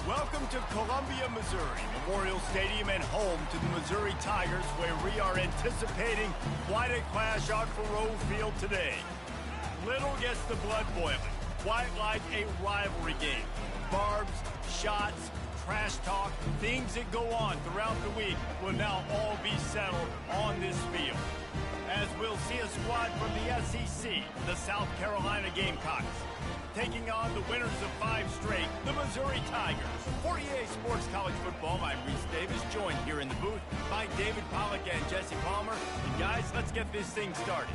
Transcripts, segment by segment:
Welcome to Columbia, Missouri, Memorial Stadium and home to the Missouri Tigers, where we are anticipating quite a clash on Faroe Field today. Little gets the blood boiling, quite like a rivalry game. Barbs, shots, trash talk, things that go on throughout the week will now all be settled on this field. As we'll see a squad from the SEC, the South Carolina Gamecocks, taking on the winners of 5 straight, the Missouri Tigers. For EA Sports College Football, I'm Reese Davis, joined here in the booth by David Pollack and Jesse Palmer. And guys, let's get this thing started.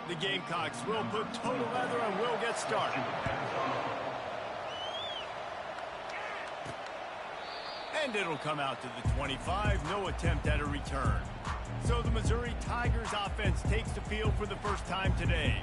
The Gamecocks will put total leather and will get started. And it'll come out to the 25, no attempt at a return. So the Missouri Tigers offense takes the field for the first time today.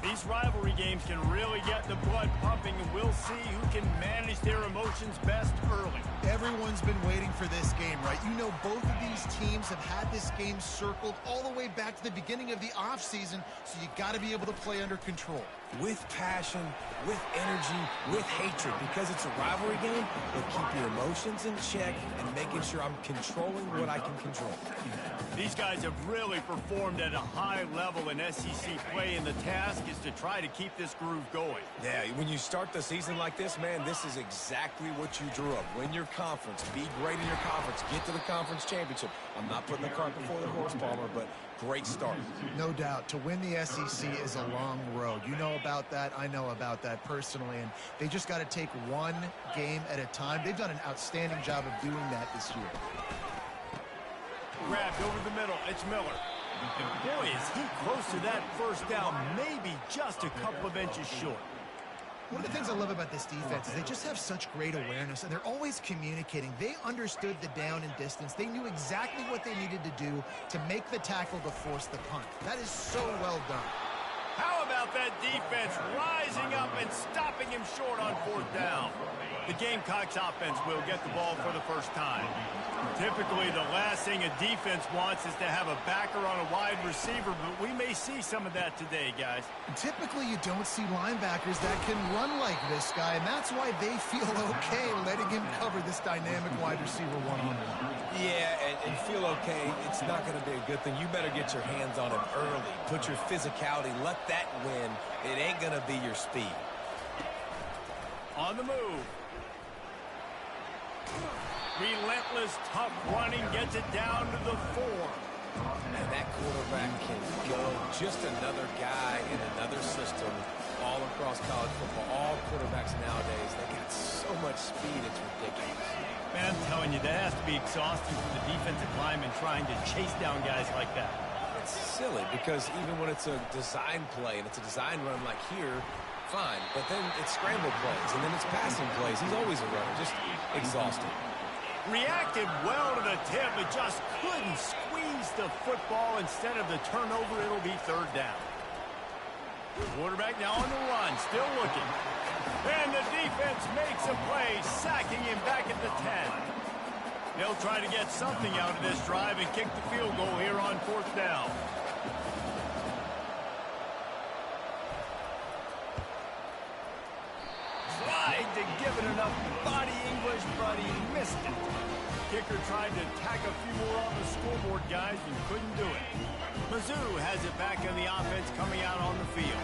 These rivalry games can really get the blood pumping, and we'll see who can manage their emotions best early. Everyone's been waiting for this game, right? You know, both of these teams have had this game circled all the way back to the beginning of the offseason, so you got to be able to play under control. With passion, with energy, with hatred, because it's a rivalry game, but keep your emotions in check and making sure I'm controlling what I can control. These guys have really performed at a high level in SEC play, and the task is to try to keep this groove going. Yeah, when you start the season like this, man, this is exactly what you drew up. Win your conference, be great in your conference, get to the conference championship. I'm not putting the cart before the horse, Palmer, but great start. No doubt. To win the SEC is a long road. You know about that. I know about that personally, and they just got to take one game at a time. They've done an outstanding job of doing that this year. Grabbed over the middle. It's Miller. And boy, is he close to that first down, maybe just a couple of inches short. One of the things I love about this defense is they just have such great awareness, and they're always communicating. They understood the down and distance. They knew exactly what they needed to do to make the tackle to force the punt. That is so well done. How about that defense rising up and stopping him short on 4th down? The Gamecocks offense will get the ball for the first time. Typically, the last thing a defense wants is to have a backer on a wide receiver, but we may see some of that today, guys. Typically, you don't see linebackers that can run like this guy, and that's why they feel okay letting him cover this dynamic wide receiver one-on-one. Yeah, and feel okay, it's not going to be a good thing. You better get your hands on him early. Put your physicality, let that win. It ain't going to be your speed. On the move. Relentless, tough running gets it down to the 4. And that quarterback can go. Just another guy in another system all across college football. All quarterbacks nowadays, they got so much speed, it's ridiculous. Man, I'm telling you, that has to be exhausting for the defensive lineman trying to chase down guys like that. It's silly because even when it's a design play and it's a design run like here, fine. But then it's scramble plays and then it's passing plays. He's always a runner, just exhausting. Reacted well to the tip, but just couldn't squeeze the football. Instead of the turnover, it'll be 3rd down. Quarterback now on the run, still looking. And the defense makes a play, sacking him back at the 10. They'll try to get something out of this drive and kick the field goal here on 4th down. Tried to give it enough body English, but he missed it. Kicker tried to tack a few more on the scoreboard, guys, and couldn't do it. Mizzou has it back on the offense coming out on the field.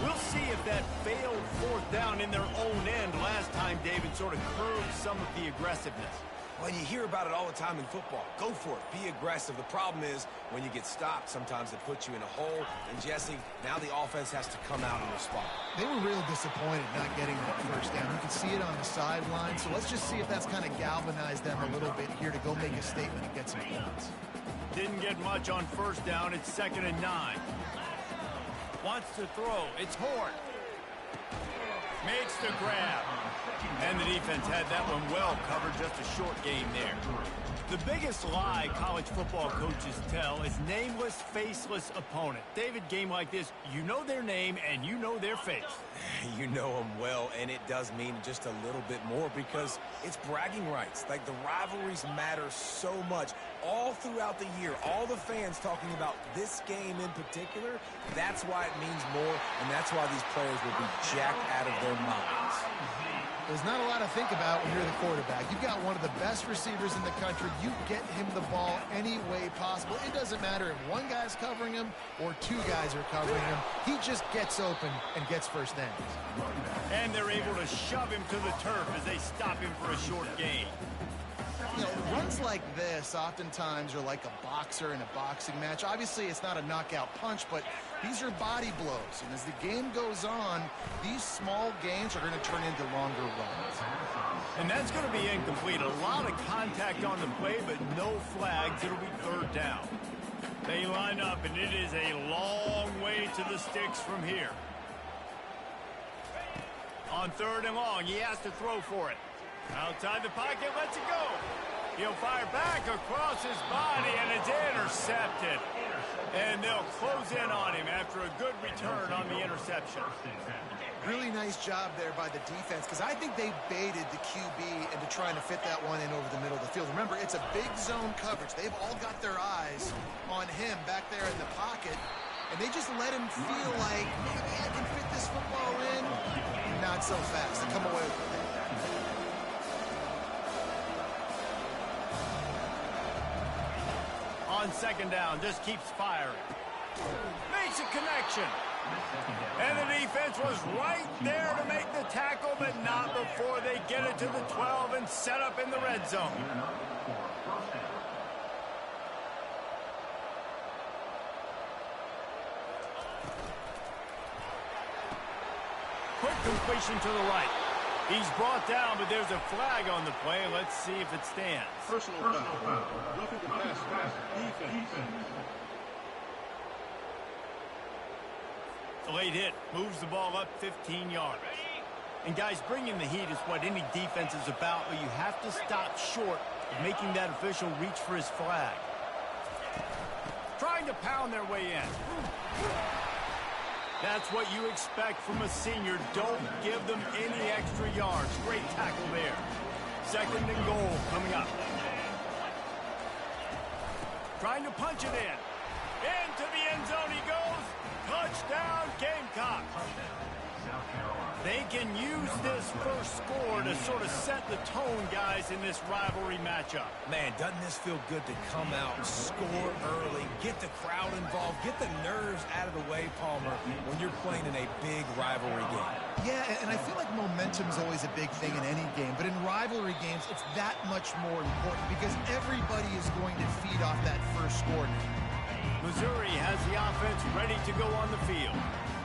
We'll see if that failed 4th down in their own end last time David sort of curbed some of the aggressiveness. Well, you hear about it all the time in football. Go for it. Be aggressive. The problem is when you get stopped, sometimes it puts you in a hole. And, Jesse, now the offense has to come out and respond. They were real disappointed not getting that first down. You can see it on the sideline. So let's just see if that's kind of galvanized them a little bit here to go make a statement and get some points. Didn't get much on 1st down. It's 2nd and 9. Wants to throw. It's Horn. Makes the grab. And the defense had that one well covered, just a short game there. The biggest lie college football coaches tell is nameless, faceless opponent. David, game like this, you know their name and you know their face. You know them well, and it does mean just a little bit more because it's bragging rights. Like, the rivalries matter so much all throughout the year. All the fans talking about this game in particular, that's why it means more, and that's why these players will be jacked out of their minds. There's not a lot to think about when you're the quarterback. You've got one of the best receivers in the country. You get him the ball any way possible. It doesn't matter if one guy's covering him or two guys are covering him. He just gets open and gets first downs. And they're able to shove him to the turf as they stop him for a short gain. You know, runs like this oftentimes are like a boxer in a boxing match. Obviously, it's not a knockout punch, but these are body blows. And as the game goes on, these small gains are going to turn into longer runs. And that's going to be incomplete. A lot of contact on the play, but no flags. It'll be third down. They line up, and it is a long way to the sticks from here. On third and long, he has to throw for it. Outside the pocket, lets it go. He'll fire back across his body, and it's intercepted. And they'll close in on him after a good return on the interception. Really nice job there by the defense, because I think they baited the QB into trying to fit that one in over the middle of the field. Remember, it's a big zone coverage. They've all got their eyes on him back there in the pocket, and they just let him feel like, maybe I can fit this football in. Not so fast. They come away with it. On second down, just keeps firing. Makes a connection. And the defense was right there to make the tackle, but not before they get it to the 12 and set up in the red zone. Quick completion to the right. He's brought down, but there's a flag on the play. Let's see if it stands. Personal foul. Roughing the passer. Defense. The late hit moves the ball up 15 yards. And guys, bringing the heat is what any defense is about, but you have to stop short of making that official reach for his flag. Trying to pound their way in. That's what you expect from a senior. Don't give them any extra yards. Great tackle there. Second and goal coming up. Trying to punch it in. Into the end zone he goes. Touchdown, Gamecock. They can use this first score to sort of set the tone, guys, in this rivalry matchup. Man, doesn't this feel good to come out, score early, get the crowd involved, get the nerves out of the way, Palmer, when you're playing in a big rivalry game. Yeah, and I feel like momentum's always a big thing in any game, but in rivalry games, it's that much more important because everybody is going to feed off that first score now. Missouri has the offense ready to go on the field.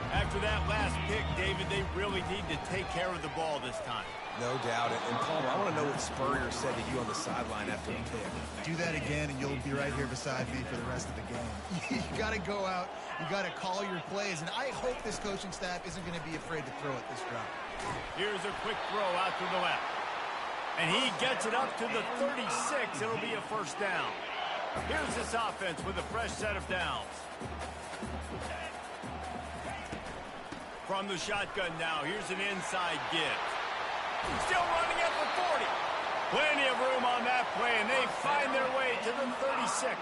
After that last pick, David, they really need to take care of the ball this time. No doubt. And Palmer, I want to know what Spurrier said to you on the sideline after the pick. Do that again, and you'll be right here beside me for the rest of the game. You got to go out. You got to call your plays, and I hope this coaching staff isn't going to be afraid to throw it this drive. Here's a quick throw out to the left. And he gets it up to the 36. It'll be a first down. Here's this offense with a fresh set of downs. From the shotgun now, here's an inside give. Still running at the 40. Plenty of room on that play, and they find their way to the 36.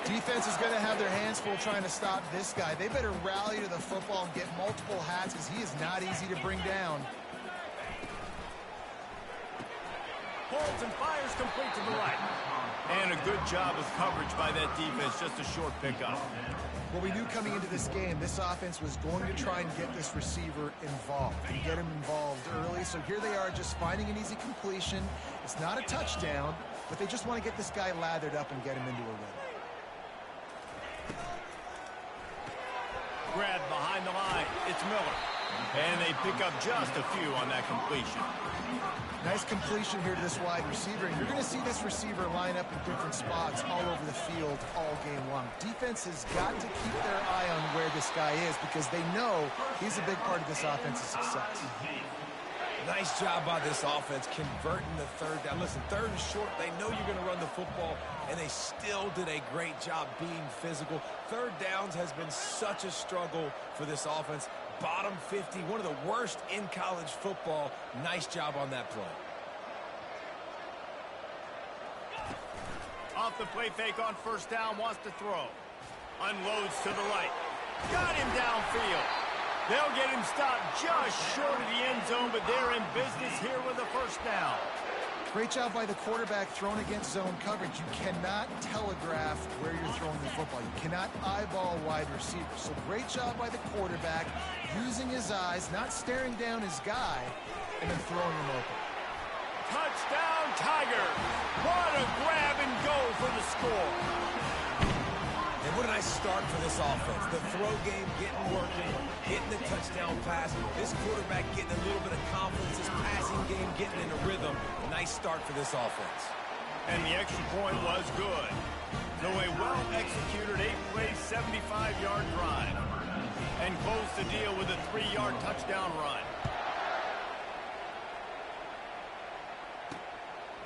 Defense is going to have their hands full trying to stop this guy. They better rally to the football and get multiple hats because he is not easy to bring down. Holds and fires complete to the right. And a good job of coverage by that defense, just a short pickup. Well, we knew coming into this game, this offense was going to try and get this receiver involved and get him involved early. So here they are just finding an easy completion. It's not a touchdown, but they just want to get this guy lathered up and get him into a rhythm. Grab behind the line. It's Miller. And they pick up just a few on that completion. Nice completion here to this wide receiver. And you're going to see this receiver line up in different spots all over the field all game long. Defense has got to keep their eye on where this guy is because they know he's a big part of this offense's success. Nice job by this offense converting the third down. Listen, third and short, they know you're going to run the football, and they still did a great job being physical. Third downs has been such a struggle for this offense. Bottom 50, one of the worst in college football. Nice job on that play. Off the play fake on first down, wants to throw. Unloads to the right. Got him downfield. They'll get him stopped just short of the end zone, but they're in business here with a first down. Great job by the quarterback thrown against zone coverage. You cannot telegraph where you're throwing the football. You cannot eyeball wide receivers. So great job by the quarterback using his eyes, not staring down his guy, and then throwing him open. Touchdown, Tigers! What a grab and go for the score. And what a nice start for this offense. The throw game working, getting the touchdown pass. This quarterback getting a little bit of confidence. This passing game getting in a rhythm. Nice start for this offense. And the extra point was good. So a well-executed 8-play, 75-yard drive. And close the deal with a 3-yard touchdown run.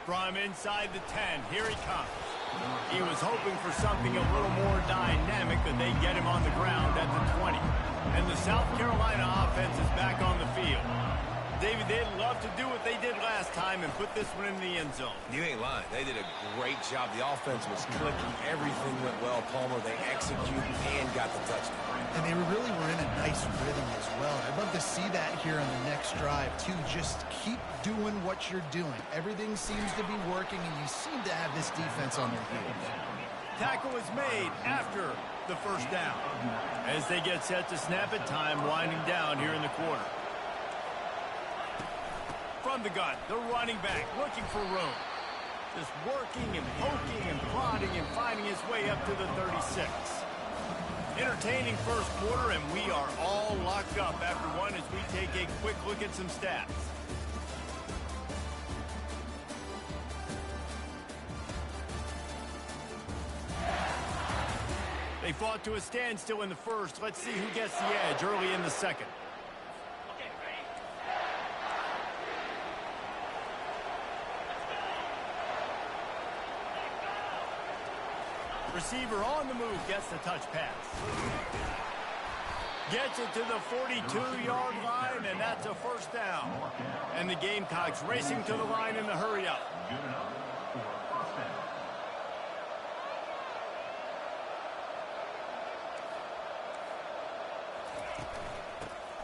From inside the 10, here he comes. He was hoping for something a little more dynamic, but they get him on the ground at the 20. And the South Carolina offense is back on the field. David, they'd love to do what they did last time and put this one in the end zone. You ain't lying. They did a great job. The offense was clicking. Everything went well, Palmer. They executed and got the touchdown. And they really were in a nice rhythm as well. I'd love to see that here on the next drive, too. Just keep doing what you're doing. Everything seems to be working, and you seem to have this defense on their heels. Tackle is made after the first down. As they get set to snap it, time winding down here in the quarter. From the gun, the running back looking for room. Just working and poking and prodding and finding his way up to the 36. Entertaining first quarter, and we are all locked up after one as we take a quick look at some stats. They fought to a standstill in the first. Let's see who gets the edge early in the second. Receiver on the move, gets the touch pass. Gets it to the 42-yard line, and that's a first down. And the Gamecocks racing to the line in the hurry up.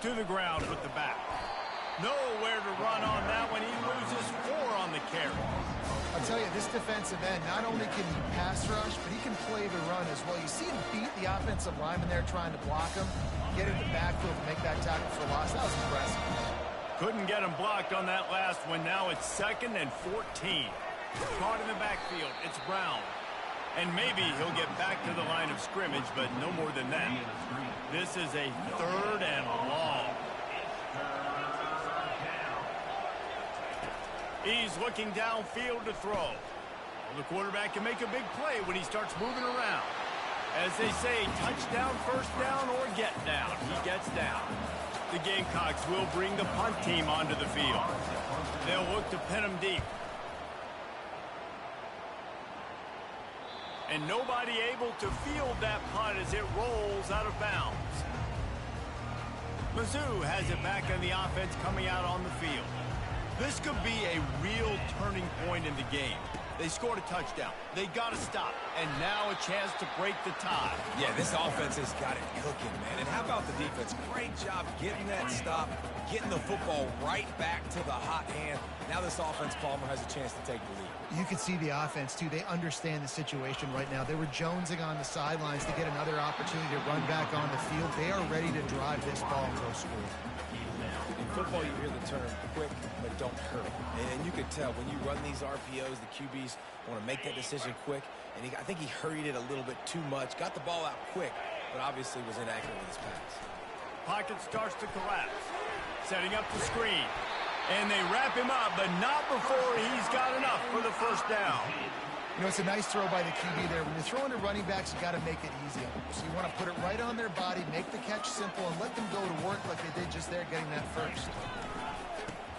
To the ground with the back. Nowhere to run on that one. He loses 4 on the carry. I'll tell you, this defensive end, not only can he pass rush, but he can play the run as well. You see him beat the offensive lineman there trying to block him, get in the backfield to make that tackle for loss. That was impressive. Couldn't get him blocked on that last one. Now it's 2nd and 14. Caught in the backfield. It's Brown. And maybe he'll get back to the line of scrimmage, but no more than that. This is a 3rd and long. He's looking downfield to throw. Well, the quarterback can make a big play when he starts moving around. As they say, touchdown, first down, or get down. He gets down. The Gamecocks will bring the punt team onto the field. They'll look to pin him deep. And nobody able to field that punt as it rolls out of bounds. Mizzou has it back on the offense coming out on the field. This could be a real turning point in the game. They scored a touchdown. They got to stop. And now a chance to break the tie. Yeah, this offense has got it cooking, man. And how about the defense? Great job getting that stop, getting the football right back to the hot hand. Now this offense, Palmer, has a chance to take the lead. You can see the offense, too. They understand the situation right now. They were jonesing on the sidelines to get another opportunity to run back on the field. They are ready to drive this ball and go score. In football, you hear the term quick, but don't hurry. And you can tell when you run these RPOs, the QBs want to make that decision quick. And I think he hurried it a little bit too much. Got the ball out quick, but obviously was inaccurate with his pass. Pocket starts to collapse. Setting up the screen. And they wrap him up, but not before he's got enough for the first down. You know, it's a nice throw by the QB there. When you're throwing to running backs, you got to make it easy. So you want to put it right on their body, make the catch simple, and let them go to work like they did just there getting that first.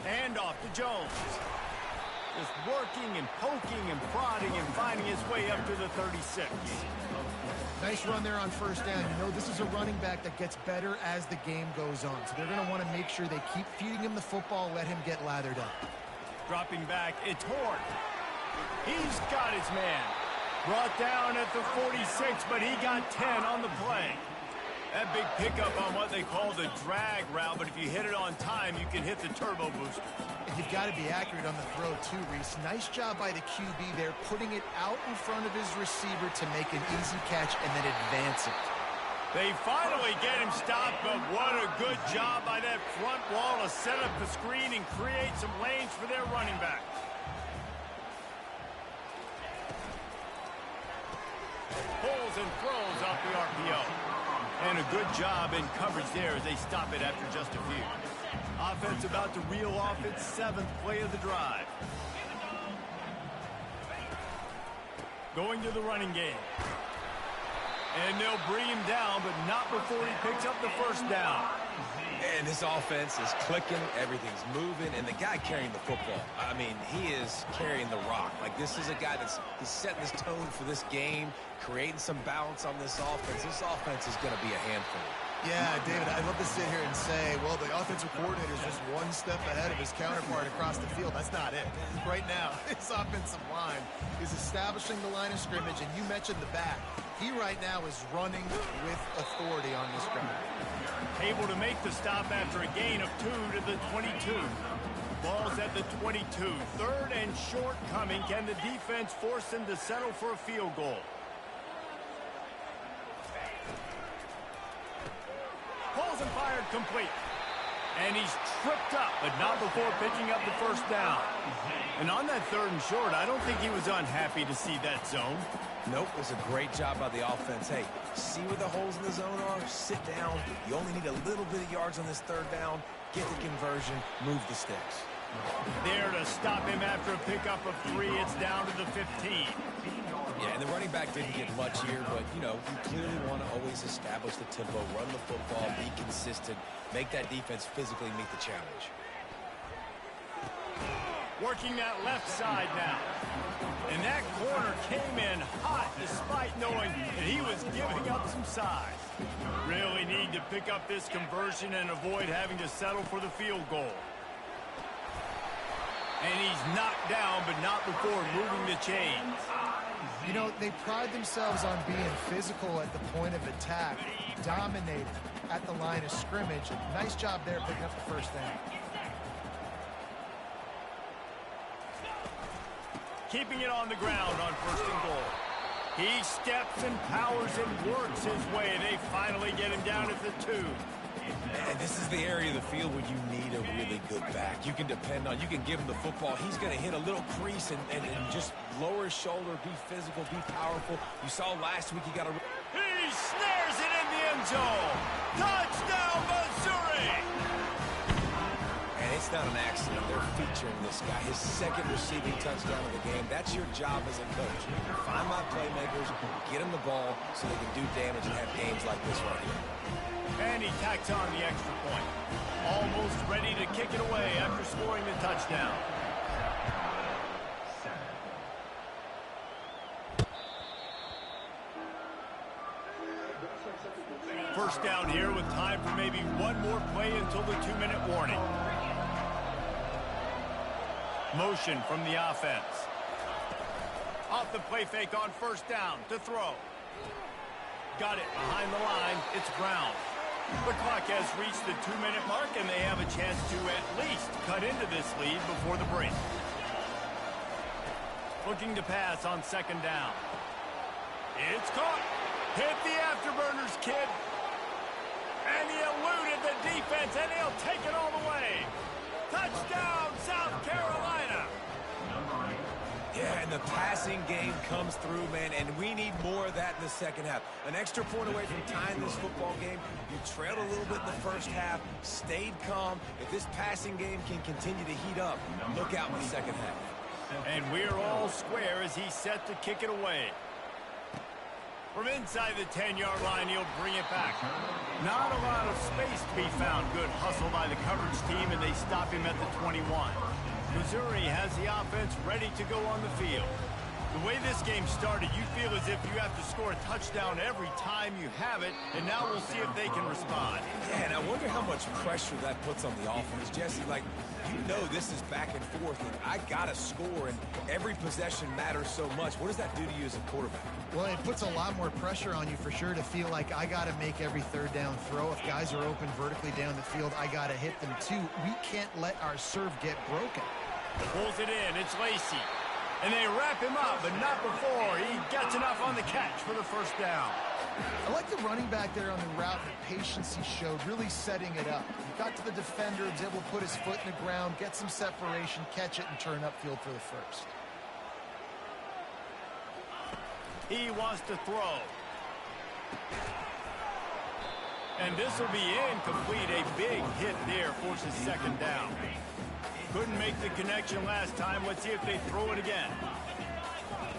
And off to Jones. Just working and poking and prodding and finding his way up to the 36. Nice run there on first down. You know, this is a running back that gets better as the game goes on. So they're going to want to make sure they keep feeding him the football, let him get lathered up. Dropping back, it's Horn. He's got his man. Brought down at the 46, but he got 10 on the play. That big pickup on what they call the drag route, but if you hit it on time, you can hit the turbo booster. And you've got to be accurate on the throw, too, Reese. Nice job by the QB there, putting it out in front of his receiver to make an easy catch and then advance it. They finally get him stopped, but what a good job by that front wall to set up the screen and create some lanes for their running back. Pulls and throws off the RPO. And a good job in coverage there as they stop it after just a few. Offense about to reel off its 7th play of the drive. Going to the running game. And they'll bring him down, but not before he picks up the first down. And this offense is clicking, everything's moving, and the guy carrying the football, I mean, he is carrying the rock. Like, this is a guy he's setting this tone for this game, creating some balance on this offense. This offense is going to be a handful. Yeah, David, I'd love to sit here and say, well, the offensive coordinator is just one step ahead of his counterpart across the field. That's not it. Right now, his offensive line is establishing the line of scrimmage, and you mentioned the back. He right now is running with authority on this drive. Able to make the stop after a gain of 2 to the 22. Ball's at the 22. 3rd and short coming. Can the defense force them to settle for a field goal? Pulls and fired complete. And he's tripped up, but not before picking up the first down. And on that 3rd and short, I don't think he was unhappy to see that zone. Nope, it was a great job by the offense. Hey, see where the holes in the zone are? Sit down. You only need a little bit of yards on this 3rd down. Get the conversion. Move the sticks. There to stop him after a pickup of 3. It's down to the 15. Yeah, and the running back didn't get much here, but, you know, you clearly want to always establish the tempo, run the football, be consistent, make that defense physically meet the challenge. Working that left side now. And that corner came in hot despite knowing that he was giving up some size. Really need to pick up this conversion and avoid having to settle for the field goal. And he's knocked down, but not before moving the chains. You know, they pride themselves on being physical at the point of attack, dominating at the line of scrimmage. Nice job there picking up the first down. Keeping it on the ground on 1st and goal. He steps and powers and works his way. They finally get him down at the 2. And this is the area of the field where you need a really good back. You can depend on, you can give him the football. He's going to hit a little crease and just lower his shoulder, be physical, be powerful. You saw last week he got a... He snares it in the end zone. Touchdown, Missouri! And it's not an accident. They're featuring this guy. His 2nd receiving touchdown of the game. That's your job as a coach. Find my playmakers, get them the ball so they can do damage and have games like this right here. And he tacks on the extra point. Almost ready to kick it away after scoring the touchdown. First down here with time for maybe one more play until the 2-minute warning. Motion from the offense. Off the play fake on 1st down to throw. Got it behind the line. It's Brown. The clock has reached the 2-minute mark, and they have a chance to at least cut into this lead before the break. Looking to pass on 2nd down. It's caught. Hit the afterburners, kid. And he eluded the defense, and he'll take it all the way. Touchdown, South Carolina. Yeah, and the passing game comes through, man, and we need more of that in the 2nd half. An extra point away from tying this football game. You trailed a little bit in the 1st half, stayed calm. If this passing game can continue to heat up, look out in the 2nd half. And we're all square as he's set to kick it away. From inside the 10-yard line, he'll bring it back. Not a lot of space to be found. Good hustle by the coverage team, and they stop him at the 21. Missouri has the offense ready to go on the field. The way this game started, you feel as if you have to score a touchdown every time you have it, and now we'll see if they can respond. Yeah, and I wonder how much pressure that puts on the offense. Jesse, like, you know this is back and forth, and I got to score, and every possession matters so much. What does that do to you as a quarterback? Well, it puts a lot more pressure on you for sure to feel like I got to make every third down throw. If guys are open vertically down the field, I got to hit them too. We can't let our serve get broken. Pulls it in. It's Lacey. And they wrap him up, but not before he gets enough on the catch for the first down. I like the running back there on the route, the patience he showed, really setting it up. He got to the defender, was able to put his foot in the ground, get some separation, catch it, and turn upfield for the first. He wants to throw. And this will be incomplete. A big hit there forces second down. Couldn't make the connection last time. Let's see if they throw it again.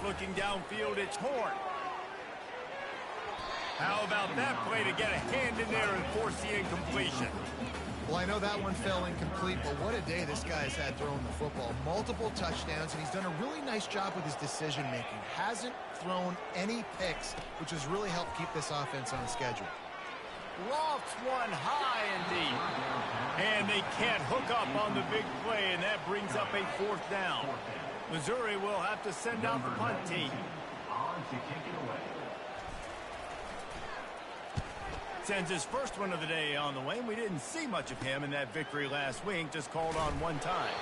Looking downfield, it's Horn. How about that play to get a hand in there and force the incompletion? Well, I know that one fell incomplete, but what a day this guy's had throwing the football. Multiple touchdowns, and he's done a really nice job with his decision-making. Hasn't thrown any picks, which has really helped keep this offense on schedule. Lofts one high and deep. And they can't hook up on the big play, and that brings up a fourth down. Missouri will have to send out the punt team. Sends his first one of the day on the way, and we didn't see much of him in that victory last week, just called on one time.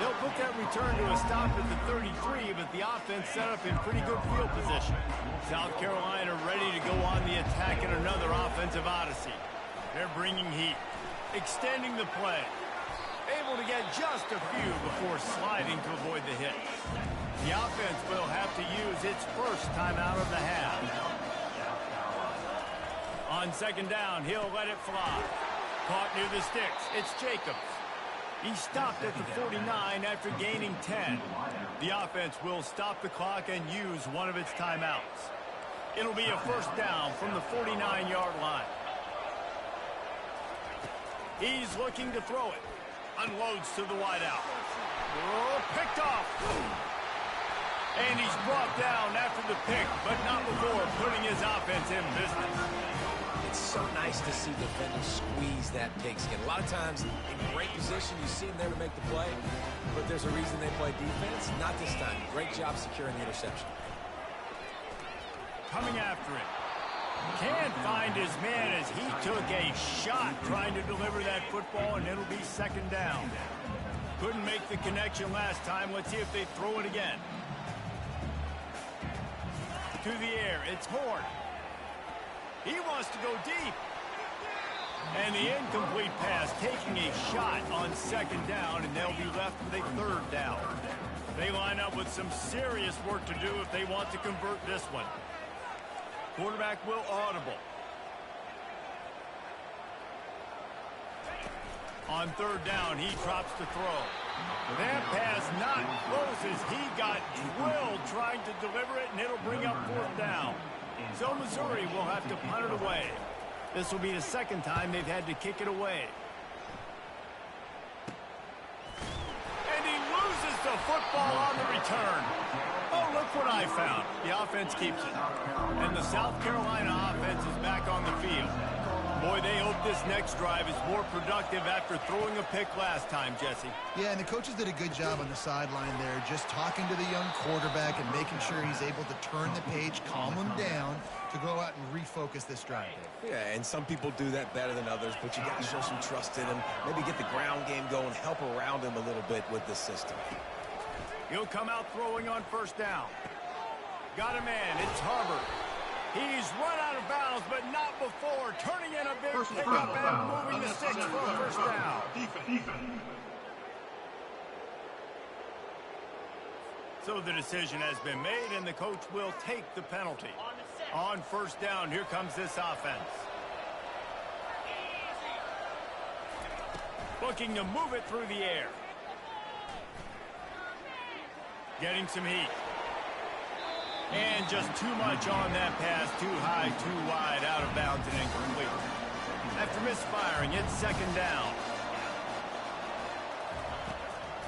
They'll put that return to a stop at the 33, but the offense set up in pretty good field position. South Carolina ready to go on the attack in another offensive odyssey. They're bringing heat, extending the play, able to get just a few before sliding to avoid the hit. The offense will have to use its first timeout of the half. On second down, he'll let it fly. Caught near the sticks. It's Jacobs. He stopped at the 49 after gaining 10. The offense will stop the clock and use one of its timeouts. It'll be a first down from the 49-yard line. He's looking to throw it. Unloads to the wideout. Oh, picked off. And he's brought down after the pick, but not before putting his offense in business. It's so nice to see defenders squeeze that pigskin. A lot of times, in great position, you see them there to make the play, but there's a reason they play defense. Not this time. Great job securing the interception. Coming after it. Can't find his man as he took a shot trying to deliver that football, and it'll be second down. Couldn't make the connection last time. Let's see if they throw it again. To the air, it's Horn. He wants to go deep. And the incomplete pass taking a shot on second down, and they'll be left with a third down. They line up with some serious work to do if they want to convert this one. Quarterback will audible. On third down, he drops to throw. That pass not close as he got drilled trying to deliver it, and it'll bring up fourth down. So Missouri will have to punt it away. This will be the second time they've had to kick it away. And he loses the football on the return. Oh, look what I found. The offense keeps it. And the South Carolina offense is back on the field. Boy, they hope this next drive is more productive after throwing a pick last time, Jesse. Yeah, and the coaches did a good job on the sideline there, just talking to the young quarterback and making sure he's able to turn the page, calm him down, to go out and refocus this drive. Yeah, and some people do that better than others, but you got to show some trust in him. Maybe get the ground game going, help around him a little bit with this system. He'll come out throwing on first down. Got a man. It's Harvard. He's run out of bounds, but not before. Turning in a big pickup and moving the sticks for a first down. So the decision has been made, and the coach will take the penalty. On first down, here comes this offense. Looking to move it through the air. Getting some heat. And just too much on that pass, too too wide, out of bounds, and incomplete. After misfiring, it's second down.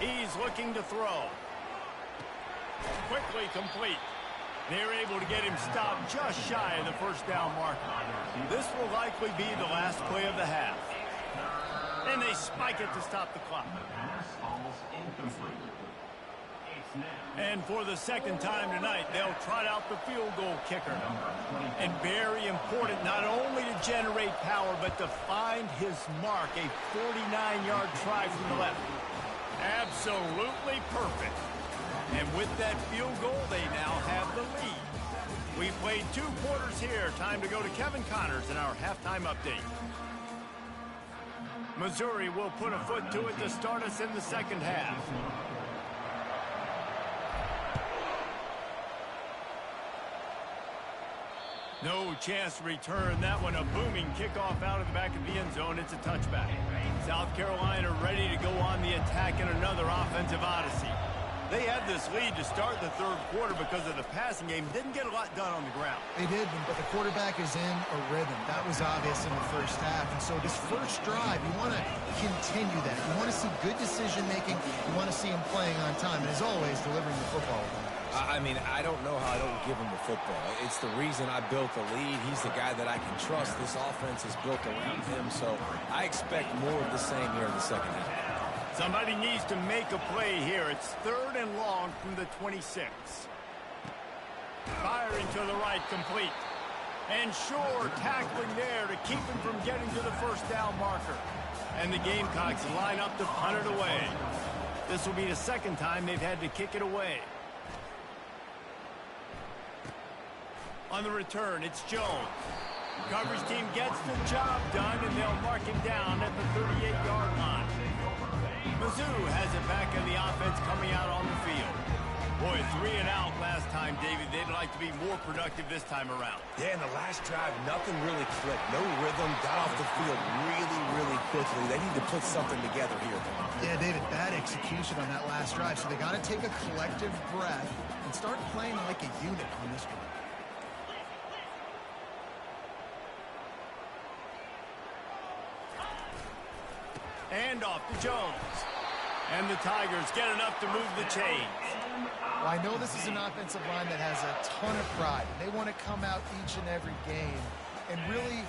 He's looking to throw. Quickly complete. They're able to get him stopped just shy of the first down marker. This will likely be the last play of the half. And they spike it to stop the clock. And for the second time tonight, they'll trot out the field goal kicker. And very important, not only to generate power, but to find his mark, a 49-yard try from the left. Absolutely perfect. And with that field goal, they now have the lead. We played 2 quarters here. Time to go to Kevin Connors in our halftime update. Missouri will put a foot to it to start us in the second half. No chance to return that one. A booming kickoff out of the back of the end zone. It's a touchback. South Carolina ready to go on the attack in another offensive odyssey. They had this lead to start the third quarter because of the passing game. Didn't get a lot done on the ground. They did, but the quarterback is in a rhythm. That was obvious in the first half. And so this first drive, you want to continue that. You want to see good decision-making. You want to see him playing on time. And as always, delivering the football. I mean, I don't know how I don't give him the football. It's the reason I built the lead. He's the guy that I can trust. This offense is built around him, so I expect more of the same here in the second half. Somebody needs to make a play here. It's third and long from the 26. Firing to the right, complete. And Shore tackling there to keep him from getting to the first down marker. And the Gamecocks line up to punt it away. This will be the second time they've had to kick it away. On the return, it's Jones. Coverage team gets the job done, and they'll mark him down at the 38-yard line. Mizzou has it back in the offense coming out on the field. Boy, 3 and out last time, David. They'd like to be more productive this time around. Yeah, in the last drive, nothing really clicked. No rhythm, got off the field really, really quickly. They need to put something together here. Yeah, David, bad execution on that last drive. So they got to take a collective breath and start playing like a unit on this one. And off to Jones. And the Tigers get enough to move the chains. Well, I know this is an offensive line that has a ton of pride. They want to come out each and every game and really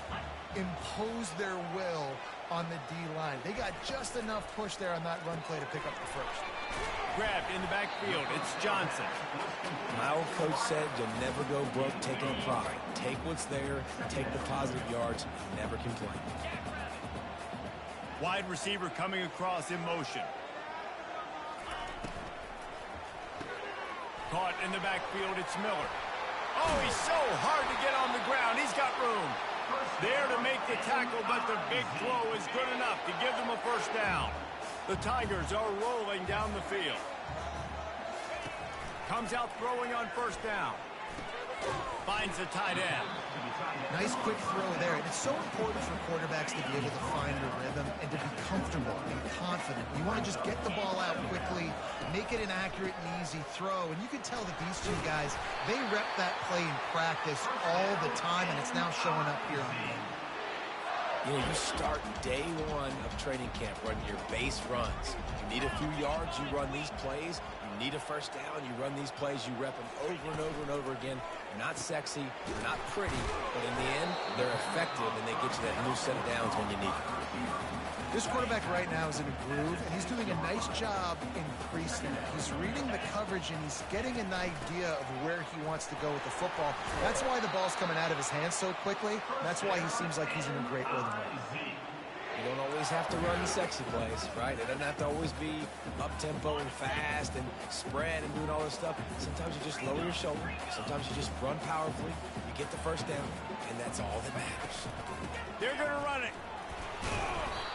impose their will on the D-line. They got just enough push there on that run play to pick up the first. Grabbed in the backfield. It's Johnson. My old coach said you'll never go broke taking a pride. Take what's there, take the positive yards, never complain. Wide receiver coming across in motion. Caught in the backfield, it's Miller. Oh, he's so hard to get on the ground. He's got room. There to make the tackle, but the big throw is good enough to give them a first down. The Tigers are rolling down the field. Comes out throwing on first down. Finds the tight end. Nice quick throw there. And it's so important for quarterbacks to be able to find a rhythm and to be comfortable and confident. You want to just get the ball out quickly, make it an accurate and easy throw. And you can tell that these two guys, they rep that play in practice all the time, and it's now showing up here on the game. You know, you start day one of training camp running your base runs. You need a few yards, you run these plays. You need a first down, you run these plays, you rep them over and over and over again. They're not sexy, they're not pretty, but in the end, they're effective, and they get you that new set of downs when you need it. This quarterback right now is in a groove, and he's doing a nice job increasing it. He's reading the coverage, and he's getting an idea of where he wants to go with the football. That's why the ball's coming out of his hands so quickly. That's why he seems like he's in a great rhythm right now. You don't always have to run the sexy plays, right? It doesn't have to always be up-tempo and fast and spread and doing all this stuff. Sometimes you just lower your shoulder. Sometimes you just run powerfully. You get the first down, and that's all that matters. They're going to run it.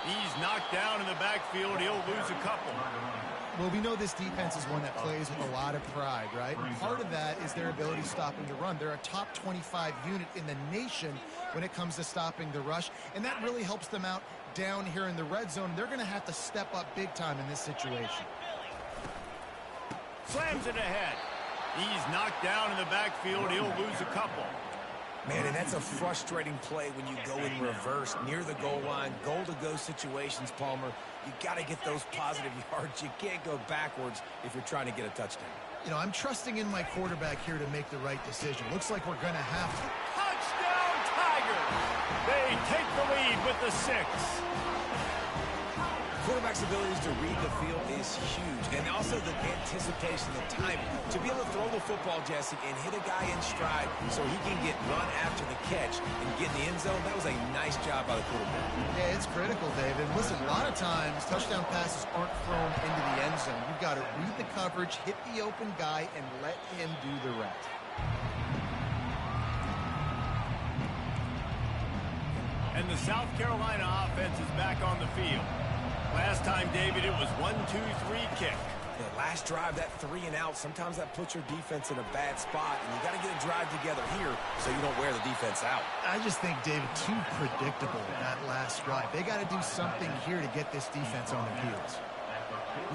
He's knocked down in the backfield. He'll lose a couple. Well, we know this defense is one that plays with a lot of pride, right? And part of that is their ability stopping the run. They're a top 25 unit in the nation when it comes to stopping the rush, and that really helps them out down here in the red zone. They're going to have to step up big time in this situation. Slams it ahead. He's knocked down in the backfield. He'll lose a couple. Man, and that's a frustrating play when you go in reverse near the goal line. Goal-to-go situations, Palmer. You got to get those positive yards. You can't go backwards if you're trying to get a touchdown. You know, I'm trusting in my quarterback here to make the right decision. Looks like we're going to have to. Touchdown, Tigers! They take the lead with the 6. Quarterback's abilities to read the field is huge, and also the anticipation, the timing. To be able to throw the football, Jesse, and hit a guy in stride so he can get run after the catch and get in the end zone, that was a nice job by the quarterback. Yeah, it's critical, David. Listen, a lot of times touchdown passes aren't thrown into the end zone. You've got to read the coverage, hit the open guy, and let him do the rest. And the South Carolina offense is back on the field. Last time, David, it was 1-2-3 kick. The last drive, that 3 and out, sometimes that puts your defense in a bad spot, and you got to get a drive together here so you don't wear the defense out. I just think, David, too predictable that last drive. They got to do something here to get this defense on their heels.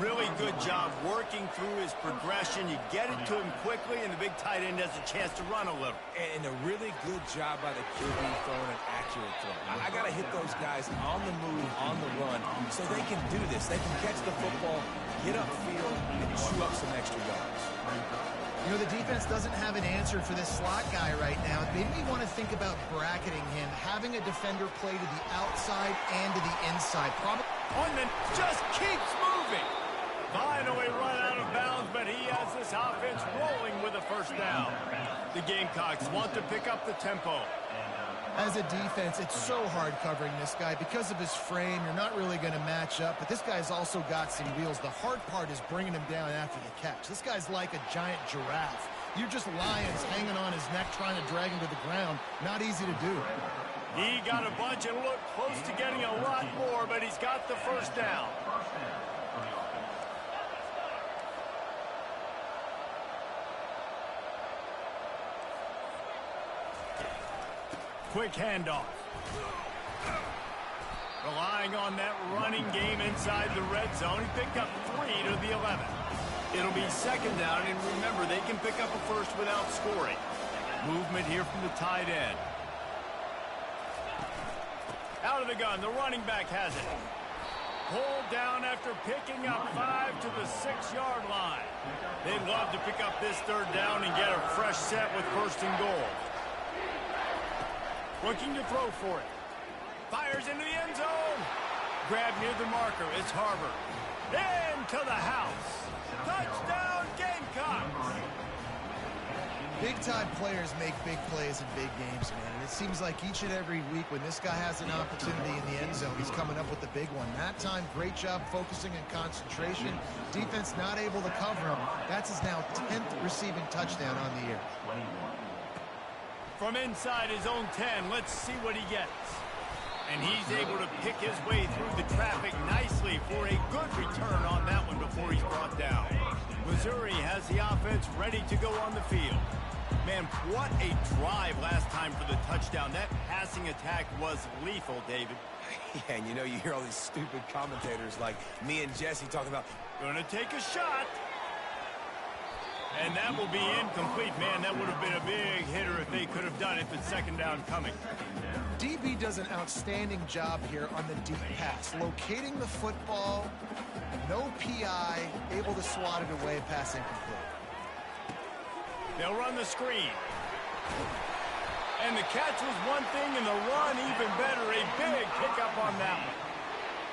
Really good job working through his progression. You get it to him quickly, and the big tight end has a chance to run a little. And a really good job by the QB throwing an accurate throw. I got to hit those guys on the move, on the run, so they can do this. They can catch the football, get upfield, and chew up some extra yards. You know, the defense doesn't have an answer for this slot guy right now. Maybe you want to think about bracketing him, having a defender play to the outside and to the inside. Probably On the just keeps moving. Finally run out of bounds, but he has this offense rolling with a first down. The Gamecocks want to pick up the tempo. As a defense, it's so hard covering this guy. Because of his frame, you're not really going to match up, but this guy's also got some wheels. The hard part is bringing him down after the catch. This guy's like a giant giraffe. You're just lions hanging on his neck trying to drag him to the ground. Not easy to do. He got a bunch and looked close to getting a lot more, but he's got the first down. Quick handoff. Relying on that running game inside the red zone. He picked up 3 to the 11. It'll be second down, and remember, they can pick up a first without scoring. Movement here from the tight end. Out of the gun, the running back has it. Pulled down after picking up 5 to the 6-yard line. They'd love to pick up this third down and get a fresh set with first and goal. Looking to throw for it. Fires into the end zone. Grab near the marker. It's Harbor. Into the house. Touchdown, Gamecocks. Big-time players make big plays in big games, man. And it seems like each and every week when this guy has an opportunity in the end zone, he's coming up with the big one. That time, great job focusing and concentration. Defense not able to cover him. That's his now 10th receiving touchdown on the year. From inside his own 10, let's see what he gets. And he's able to pick his way through the traffic nicely for a good return on that one before he's brought down. Missouri has the offense ready to go on the field. Man, what a drive last time for the touchdown. That passing attack was lethal, David. Yeah, and you know, you hear all these stupid commentators like me and Jesse talking about, Gonna take a shot. And that will be incomplete. Man, that would have been a big hitter if they could have done it, but second down coming. DB does an outstanding job here on the deep pass. Locating the football, no PI, able to swat it away, pass incomplete. They'll run the screen. And the catch was one thing, and the run even better. A big pickup on that one.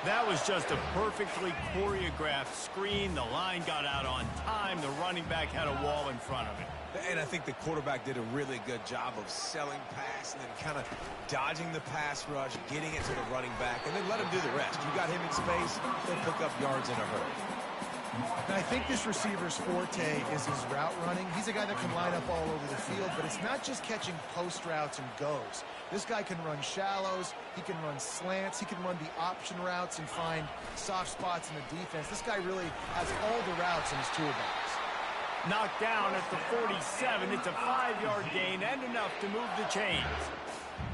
That was just a perfectly choreographed screen. The line got out on time. The running back had a wall in front of it. and I think the quarterback did a really good job of selling pass and then kind of dodging the pass rush, getting it to the running back, and then let him do the rest. You got him in space, he'll pick up yards in a hurry. And I think this receiver's forte is his route running. He's a guy that can line up all over the field, but it's not just catching post routes and goes. This guy can run shallows, he can run slants, he can run the option routes and find soft spots in the defense. This guy really has all the routes in his toolbox. Knocked down at the 47. It's a 5-yard gain and enough to move the chains.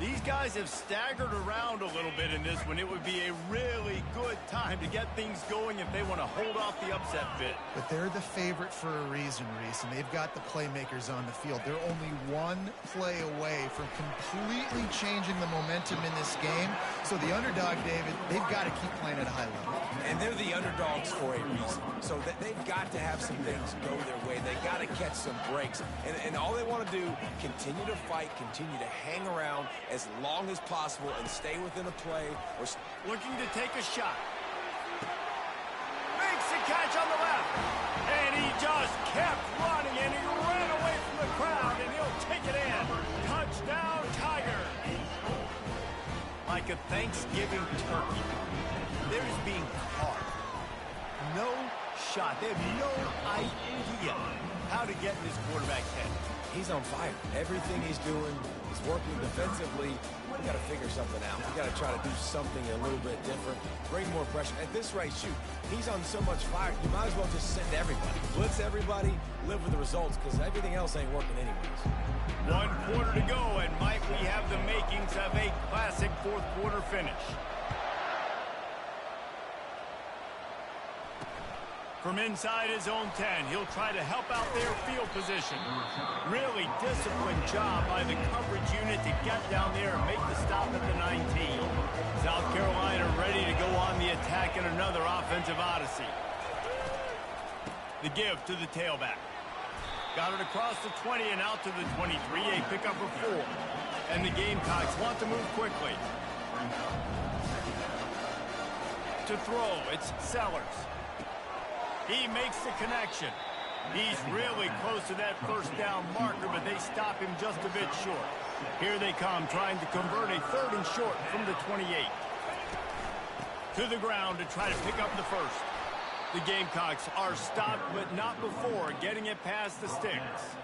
These guys have staggered around a little bit in this one. It would be a really good time to get things going if they want to hold off the upset bid. But they're the favorite for a reason, Reese, and they've got the playmakers on the field. They're only one play away from completely changing the momentum in this game. So the underdog, David, they've got to keep playing at a high level. And they're the underdogs for a reason. So they've got to have some things go their way. They've got to catch some breaks. And all they want to do, continue to fight, continue to hang around as long as possible and stay within a play. Or looking to take a shot. Makes the catch on the left. And he just kept running, and he ran away from the crowd, and he'll take it in. Touchdown, Tiger. Like a Thanksgiving turkey. They're just being caught. No shot. They have no idea how to get in this quarterback's head. He's on fire. Everything he's doing is working defensively. We got to figure something out. We got to try to do something a little bit different. Bring more pressure. At this rate, shoot, he's on so much fire, you might as well just send everybody. Blitz everybody, live with the results, because everything else ain't working anyways. 1 quarter to go, and might we have the makings of a classic fourth quarter finish. From inside his own 10, he'll try to help out their field position. Really disciplined job by the coverage unit to get down there and make the stop at the 19. South Carolina ready to go on the attack in another offensive odyssey. The give to the tailback. Got it across the 20 and out to the 23, a pickup of 4. And the Gamecocks want to move quickly. To throw, it's Sellers. He makes the connection. He's really close to that first down marker, but they stop him just a bit short. Here they come, trying to convert a 3rd and short from the 28. To the ground to try to pick up the first. The Gamecocks are stopped, but not before getting it past the sticks.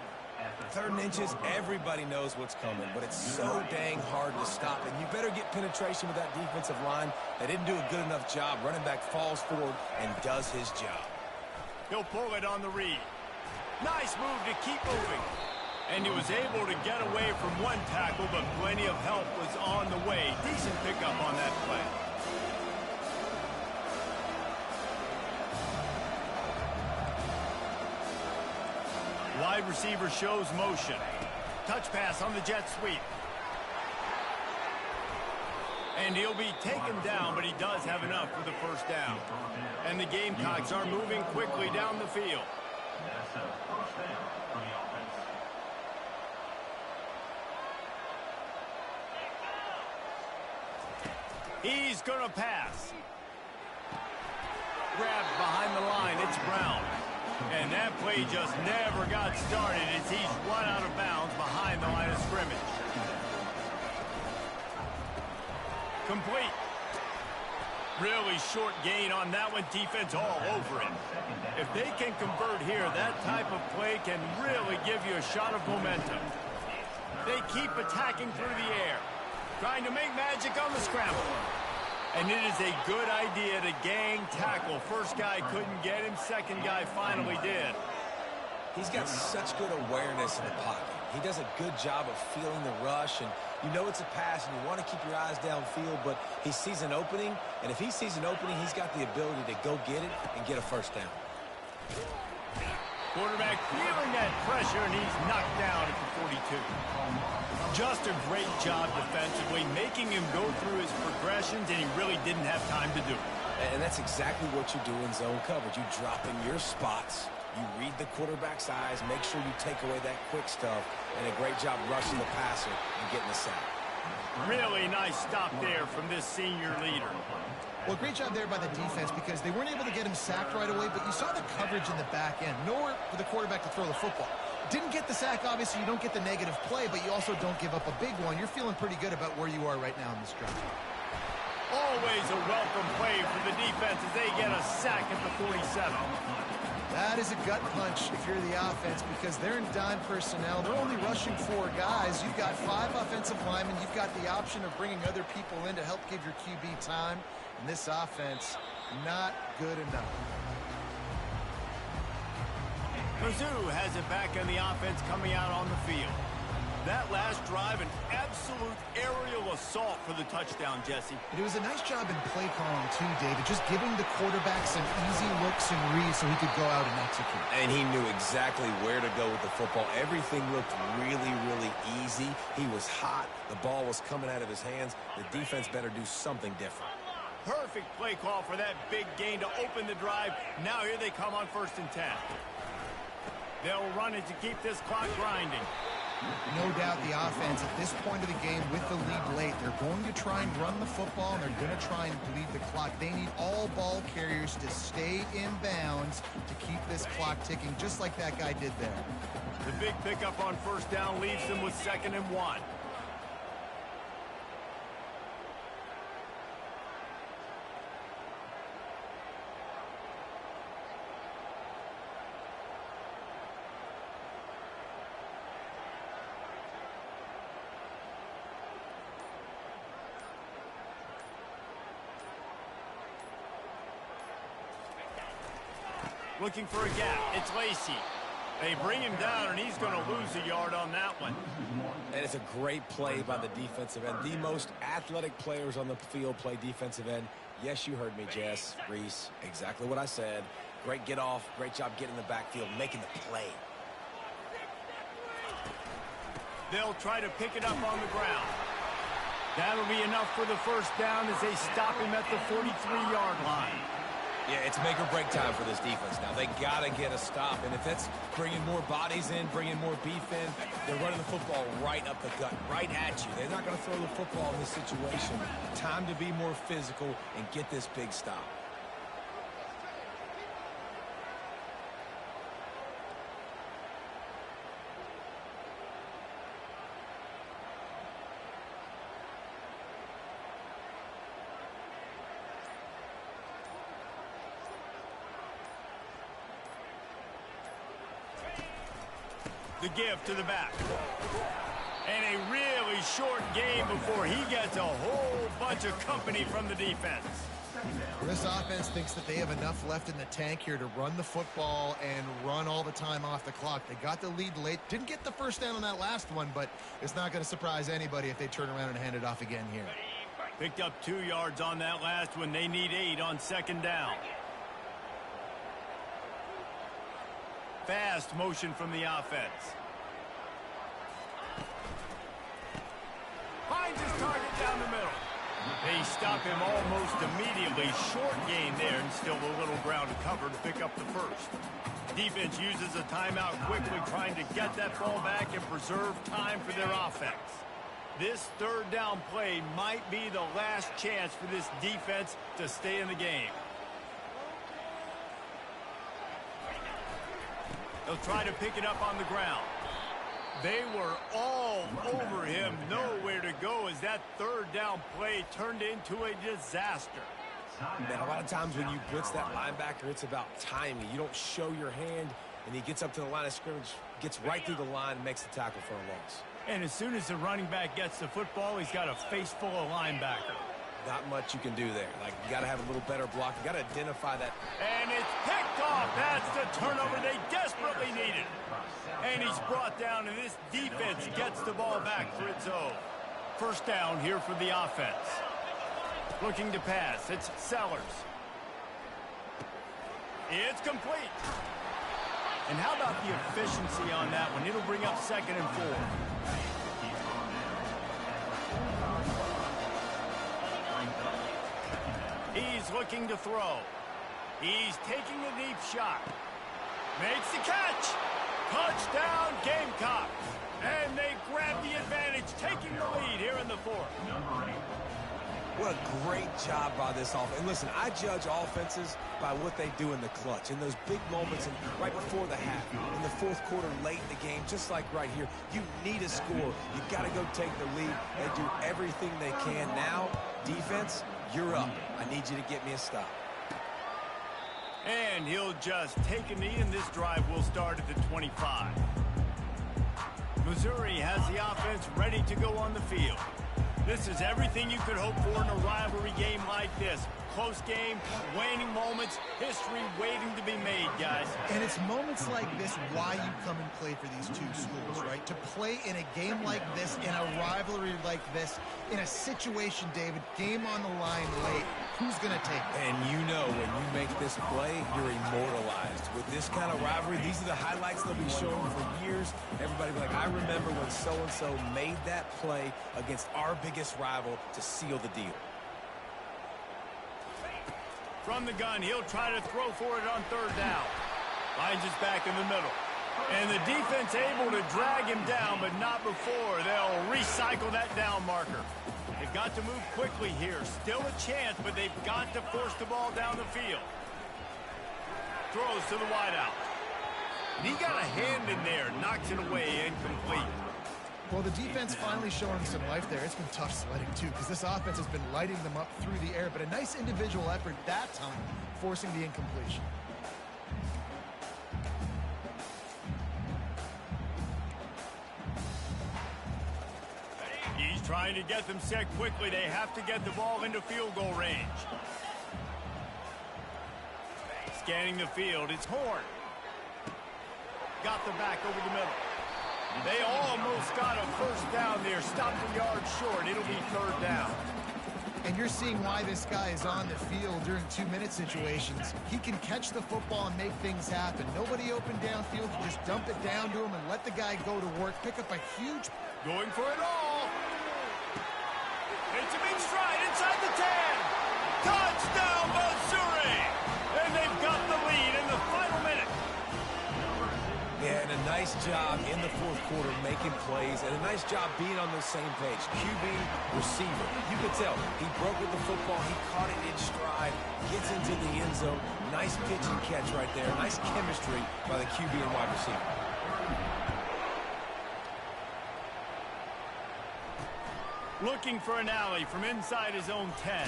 3rd and inches, everybody knows what's coming, but it's so dang hard to stop. And you better get penetration with that defensive line. They didn't do a good enough job. Running back falls forward and does his job. He'll pull it on the read. Nice move to keep moving. And he was able to get away from one tackle, but plenty of help was on the way. Decent pickup on that play. Wide receiver shows motion. Touch pass on the jet sweep. And he'll be taken down, but he does have enough for the first down. And the Gamecocks are moving quickly down the field. He's going to pass. Grabbed behind the line, it's Brown. And that play just never got started as he's run out of bounds behind the line of scrimmage. Complete. Really short gain on that one. Defense all over it. If they can convert here, that type of play can really give you a shot of momentum. They keep attacking through the air, trying to make magic on the scramble. And it is a good idea to gang tackle. First guy couldn't get him. Second guy finally did. He's got such good awareness in the pocket. He does a good job of feeling the rush, and you know it's a pass, and you want to keep your eyes downfield, but he sees an opening, and if he sees an opening, he's got the ability to go get it and get a first down. Quarterback feeling that pressure, and he's knocked down at the 42. Just a great job defensively, making him go through his progressions, and he really didn't have time to do it. And that's exactly what you do in zone coverage. You drop in your spots. You read the quarterback's eyes, make sure you take away that quick stuff, and a great job rushing the passer and getting the sack. Really nice stop there from this senior leader. Well, great job there by the defense because they weren't able to get him sacked right away, but you saw the coverage in the back end. Nowhere for the quarterback to throw the football. Didn't get the sack, obviously. You don't get the negative play, but you also don't give up a big one. You're feeling pretty good about where you are right now in this drive. Always a welcome play for the defense as they get a sack at the 47. That is a gut punch if you're the offense because they're in dime personnel. They're only rushing 4 guys. You've got 5 offensive linemen. You've got the option of bringing other people in to help give your QB time. And this offense, not good enough. Mizzou has it back on the offense coming out on the field. That last drive, an absolute aerial assault for the touchdown, Jesse. But it was a nice job in play calling too, David, just giving the quarterback some easy looks and reads so he could go out and execute. And he knew exactly where to go with the football. Everything looked really, really easy. He was hot. The ball was coming out of his hands. The defense better do something different. Perfect play call for that big gain to open the drive. Now here they come on 1st and 10. They'll run it to keep this clock grinding. No doubt the offense at this point of the game with the lead late, they're going to try and run the football, and they're going to try and bleed the clock. They need all ball carriers to stay in bounds to keep this clock ticking, just like that guy did there. The big pickup on 1st down leaves them with 2nd and 1. Looking for a gap. It's Lacey. They bring him down, and he's going to lose a yard on that one. And it's a great play by the defensive end. The most athletic players on the field play defensive end. Yes, you heard me, Jess, Reese. Exactly what I said. Great get off. Great job getting in the backfield, making the play. They'll try to pick it up on the ground. That'll be enough for the 1st down as they stop him at the 43-yard line. Yeah, it's make or break time for this defense now. They got to get a stop, and if that's bringing more bodies in, bringing more beef in, they're running the football right up the gut, right at you. They're not going to throw the football in this situation. Time to be more physical and get this big stop. The give to the back. And a really short game before he gets a whole bunch of company from the defense. This offense thinks that they have enough left in the tank here to run the football and run all the time off the clock. They got the lead late. Didn't get the 1st down on that last one, but it's not going to surprise anybody if they turn around and hand it off again here. Picked up 2 yards on that last one. They need 8 on 2nd down. Fast motion from the offense. Finds his target down the middle. They stop him almost immediately. Short gain there, and still a little ground to cover to pick up the 1st. Defense uses a timeout quickly, trying to get that ball back and preserve time for their offense. This 3rd down play might be the last chance for this defense to stay in the game. They'll try to pick it up on the ground. They were all over him, nowhere to go as that 3rd down play turned into a disaster. Man, a lot of times when you blitz that linebacker, it's about timing. You don't show your hand, and he gets up to the line of scrimmage, gets right through the line, and makes the tackle for a loss. And as soon as the running back gets the football, he's got a face full of linebacker. Not much you can do there. Like, you got to have a little better block. You got to identify that. And it's picked off. That's the turnover they desperately needed. And he's brought down, and this defense gets the ball back for its own. 1st down here for the offense. Looking to pass. It's Sellers. It's complete. And how about the efficiency on that one? It'll bring up 2nd and 4. He's looking to throw. He's taking a deep shot. Makes the catch. Touchdown, Gamecocks. And they grab the advantage, taking the lead here in the 4th. What a great job by this offense. And listen, I judge offenses by what they do in the clutch. In those big moments and right before the half, in the 4th quarter, late in the game, just like right here, you need a score. You got to go take the lead. They do everything they can. Now, defense, you're up. I need you to get me a stop. And he'll just take a knee, and this drive will start at the 25. Missouri has the offense ready to go on the field. This is everything you could hope for in a rivalry game like this. close game, waning moments, history waiting to be made, guys. And it's moments like this why you come and play for these two schools, right? To play in a game like this, in a rivalry like this, in a situation, David, game on the line late, who's going to take it? And you know when you make this play, you're immortalized. With this kind of rivalry, these are the highlights they'll be showing for years. Everybody will be like, I remember when so-and-so made that play against our biggest rival to seal the deal. From the gun, he'll try to throw for it on third down. Finds his back in the middle. And the defense able to drag him down, but not before. They'll recycle that down marker. They've got to move quickly here. Still a chance, but they've got to force the ball down the field. Throws to the wideout. He got a hand in there, knocks it away, incomplete. Well, the defense finally showing some life there. It's been tough sledding, too, because this offense has been lighting them up through the air, but a nice individual effort that time, forcing the incompletion. He's trying to get them set quickly. They have to get the ball into field goal range. Scanning the field, it's Horn. Got the back over the middle. They almost got a first down there. Stopped a yard short. It'll be third down. And you're seeing why this guy is on the field during 2-minute situations. He can catch the football and make things happen. Nobody open downfield. You just dump it down to him and let the guy go to work. Pick up a huge... Going for it all. It's a big stride inside the 10. Touchdown, Missouri! And they've got the lead in the final minute. Yeah, and a nice job in the fourth quarter making plays, and a nice job being on the same page. QB, receiver. You could tell he broke with the football. He caught it in stride, gets into the end zone. Nice pitch and catch right there. Nice chemistry by the QB and wide receiver. Looking for an alley from inside his own 10.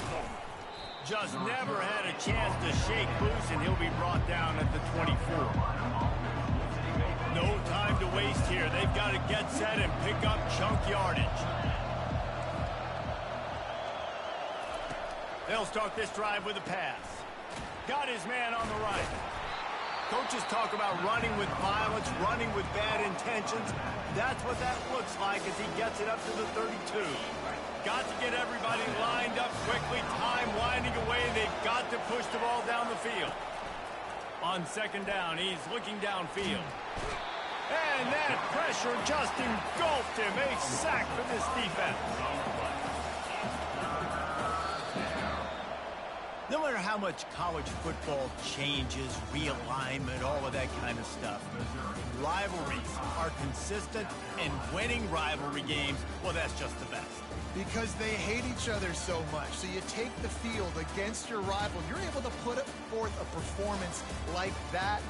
Just never had a chance to shake loose, and he'll be brought down at the 24. No time to waste here. They've got to get set and pick up chunk yardage. They'll start this drive with a pass. Got his man on the right. Coaches talk about running with violence, running with bad intentions. That's what that looks like as he gets it up to the 32. Got to get everybody lined up quickly. Time winding away. They've got to push the ball down the field. On second down, he's looking downfield. And that pressure just engulfed him. A sack for this defense. No matter how much college football changes, realignment, all of that kind of stuff, rivalries are consistent, and winning rivalry games, well, that's just the best. Because they hate each other so much. So you take the field against your rival. You're able to put forth a performance like that.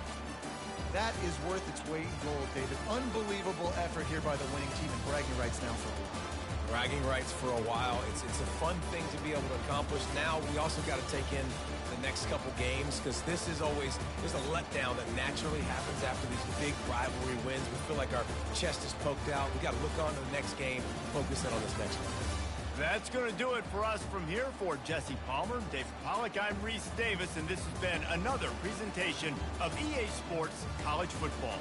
That is worth its weight in gold, David. Unbelievable effort here by the winning team, and bragging rights now for a while. Bragging rights for a while. It's a fun thing to be able to accomplish. Now we also got to take in the next couple games, because this is always, there's a letdown that naturally happens after these big rivalry wins. We feel like our chest is poked out. We got to look on to the next game, focus in on this next one. That's going to do it for us from here. For Jesse Palmer, David Pollack, I'm Reese Davis, and this has been another presentation of EA Sports College Football.